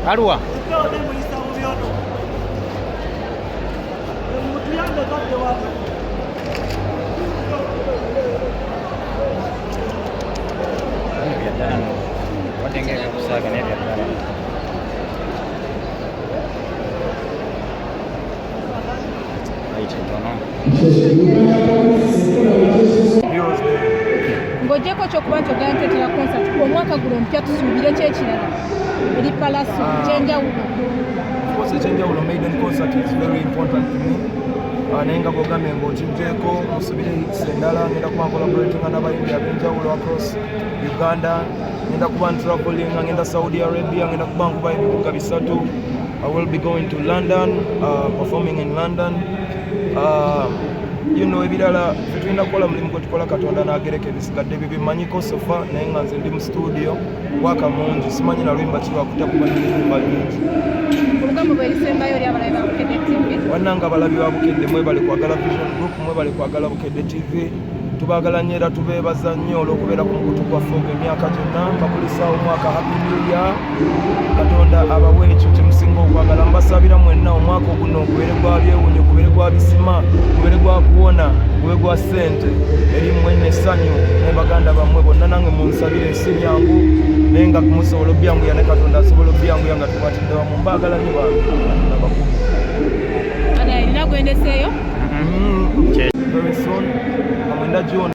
Arua. Ngojeko chokuba nkyogera concert omwaka guno mpya tusuubire kyekirala eri Palaso kyenjawulo. Of course, ekyenjawulo maiden concert is very important to me. Naye nga bwogambye ng'okiggyeeko musubire hits endala, ngenda kuba collaborating n'abayimbi ab'enjawulo across Uganda, ngenda kuba traveling, ngenda Saudi Arabia, ngenda kuba nkuba ebibuga bisatu. I will be going to London, performing in London. Ebirala tetulina kukola mulimu gwe tukola Katonda n'agereka ebisigadde bye bimanyiko sofa, naye nga nze ndi mu studio waka mungi simanyi na lwimba kiwakuta kuba nyimba nyingi. Olugambo bw'erisembayo eri abalabi ba Bukedde TV. Wannanga abalabi ba Bukedde mwebale kwagala Vision Group, mwebale kwagala Bukedde TV. Tubaagala nnyo era tubeebaza nnyo olw'okubeera ku mukutu gwaffe ogw'emyaka gyonna. Mbakulisaawo omwaka Happy New Year. Katonda abawe ekyo kye musinga okwagala. Mbasabira mwenna omwaka guno gubeere gwa byewunyo, gubeere gwa bisima, gubeere gwa kuwona, gube gwa ssente. Eri mwenna essanyu ne baganda bammwe bonna nange munsabire ensi nyangu naye nga kumusobola obbyanguya ne Katonda asobola obbyanguya nga tukwatidde wamu. Mbaagala nnyo bange Katonda bakubi. Ana erina gwendeseeyo? Very soon. Amwenda John.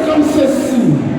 Comme ceci.